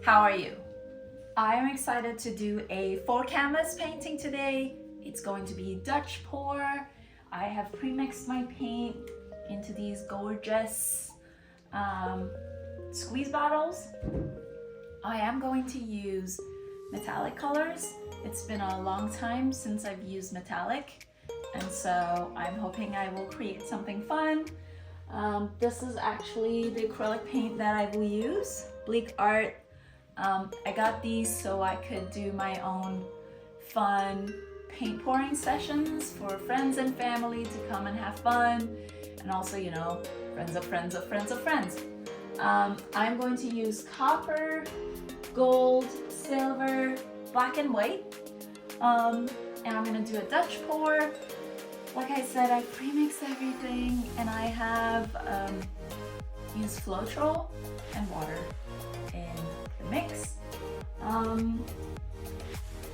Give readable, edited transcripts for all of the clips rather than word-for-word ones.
How are you? I am excited to do a 4 canvas painting today. It's going to be Dutch pour. I have pre-mixed my paint into these gorgeous squeeze bottles. I am going to use metallic colors. It's been a long time since I've used metallic, and so I'm hoping I will create something fun. This is actually the acrylic paint that I will use, Bleak Art. I got these so I could do my own fun paint pouring sessions for friends and family to come and have fun, and also, you know, friends of friends of friends of friends. I'm going to use copper, gold, silver, black and white, and I'm going to do a Dutch pour. Like I said, I pre-mix everything, and I have used Floetrol and water in the mix.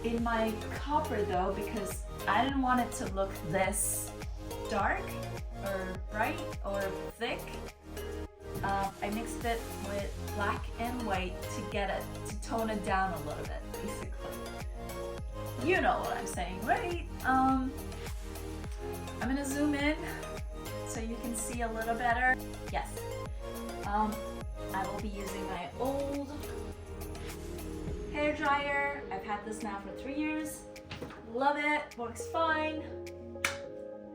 In my copper though, because I didn't want it to look this dark or bright or thick, I mixed it with black and white to get it, to tone it down a little bit, basically. You know what I'm saying, right? I'm gonna zoom in so you can see a little better. Yes. I will be using my old hair dryer. I've had this now for 3 years. Love it, works fine.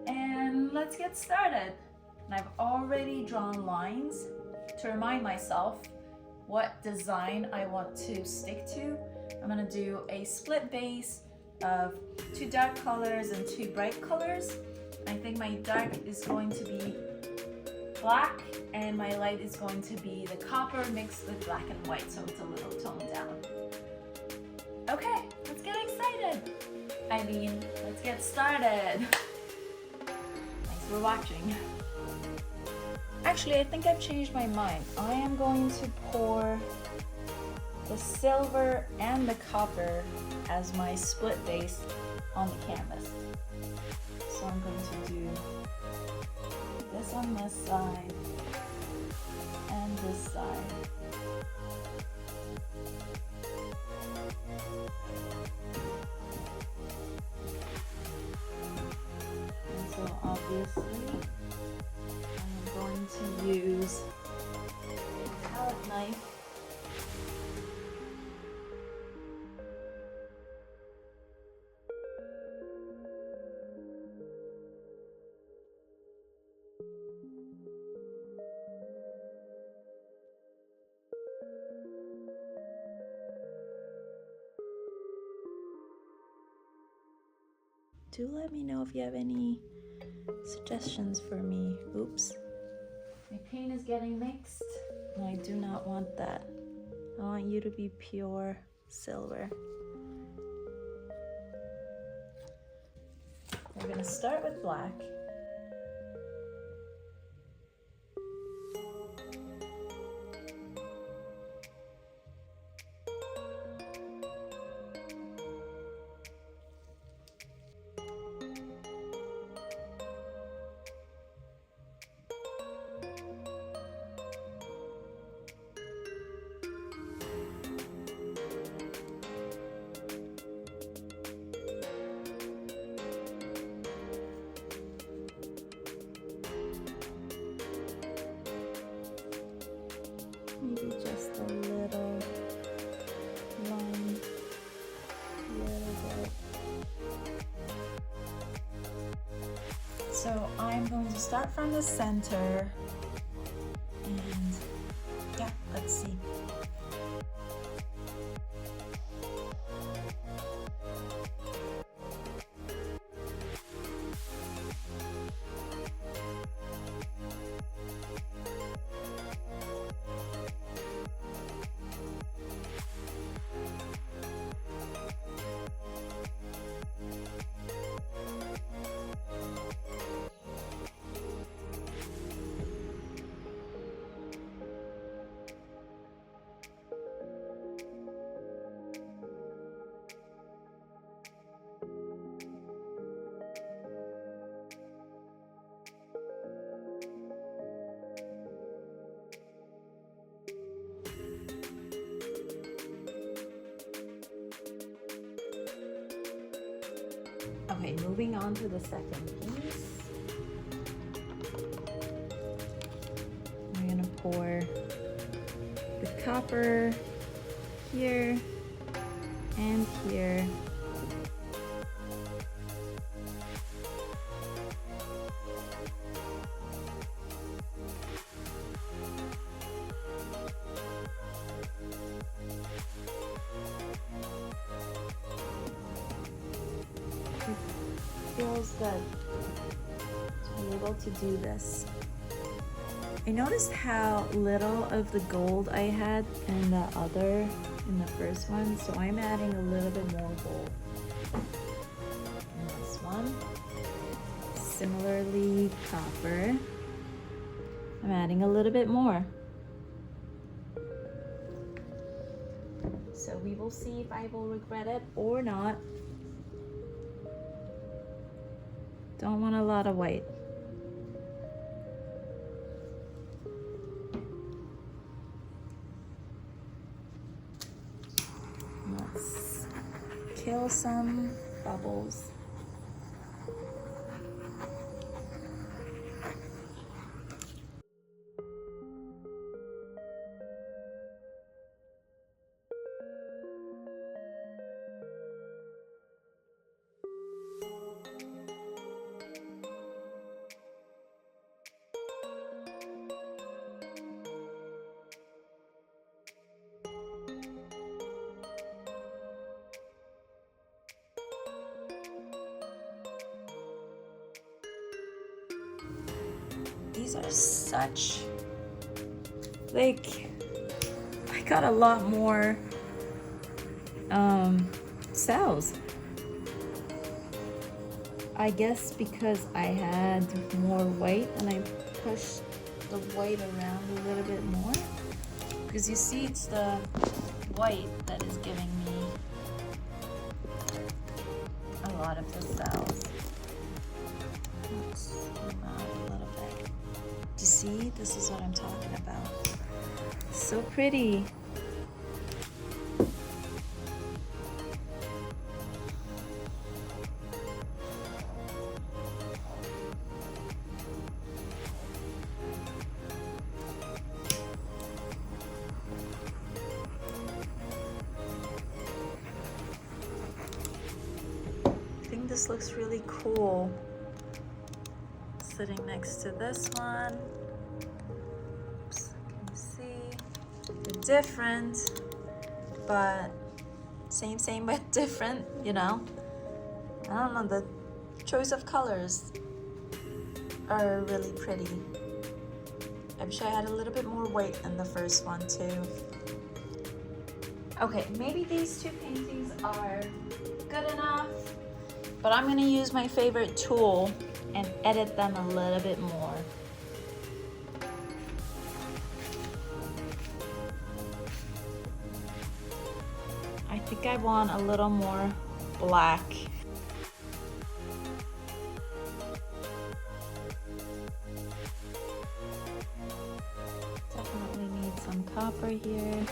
And let's get started. And I've already drawn lines to remind myself what design I want to stick to. I'm gonna do a split base of 2 dark colors and 2 bright colors. I think my dark is going to be black and my light is going to be the copper mixed with black and white, so it's a little toned down. Okay, let's get excited. I mean, let's get started. Thanks for watching. Actually, I think I've changed my mind. I am going to pour the silver and the copper as my split base on the canvas. So I'm going to do this on this side and this side. And so obviously I'm going to use a palette knife . Do let me know if you have any suggestions for me. Oops. My paint is getting mixed, and I do not want that. I want you to be pure silver. We're gonna start with black. Maybe just a little line, So I'm going to start from the center, and yeah, let's see. Okay, moving on to the second piece. I'm gonna pour the copper here and here. It feels good to be able to do this. I noticed how little of the gold I had in the first one, so I'm adding a little bit more gold in this one. Similarly, copper, I'm adding a little bit more. So we will see if I will regret it or not. Don't want a lot of white. Let's kill some bubbles. These are such, like, I got a lot more cells. I guess because I had more white and I pushed the white around a little bit more. Because you see, it's the white that is giving me a lot of the cells. Let's zoom out a little bit. Do you see? This is what I'm talking about. So pretty. I think this looks really cool. Sitting next to this one. Oops, can you see? They're different, but same but different, you know? I don't know, the choice of colors are really pretty. I wish I had a little bit more white in the first one too. Okay, maybe these two paintings are good enough, but I'm gonna use my favorite tool and edit them a little bit more. I think I want a little more black. Definitely need some copper here.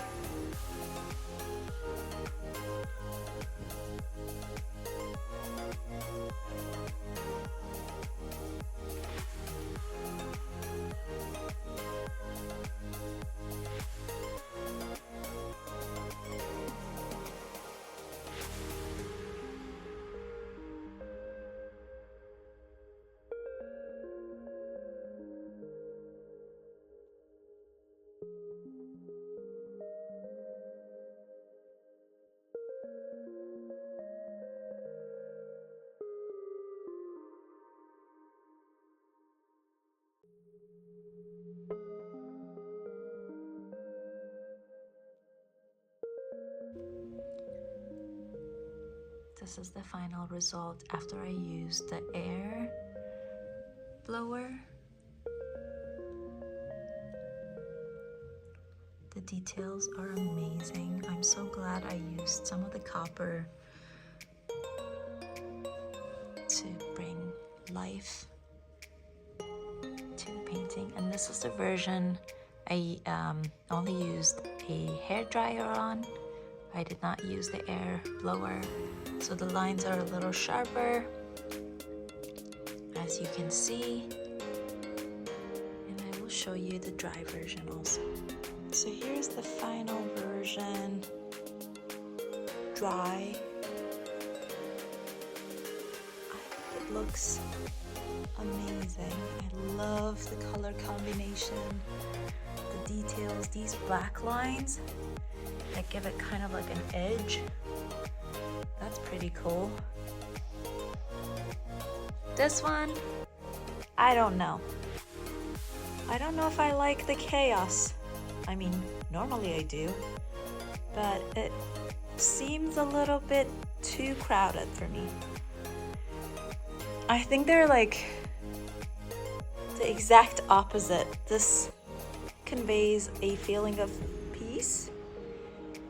This is the final result after I used the air blower. The details are amazing. I'm so glad I used some of the copper to bring life to the painting. And this is the version I only used a hair dryer on. I did not use the air blower, so the lines are a little sharper. as you can see. And I will show you the dry version also. So here's the final version, dry. It looks amazing. I love the color combination, the details, these black lines that give it kind of like an edge. That's pretty cool. This one, I don't know. I don't know if I like the chaos. I mean, normally I do, but it seems a little bit too crowded for me. I think they're like the exact opposite. This conveys a feeling of peace,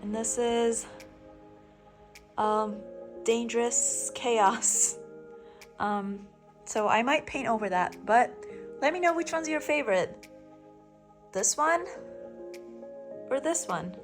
and this is dangerous chaos. So I might paint over that, but let me know which one's your favorite. This one or this one?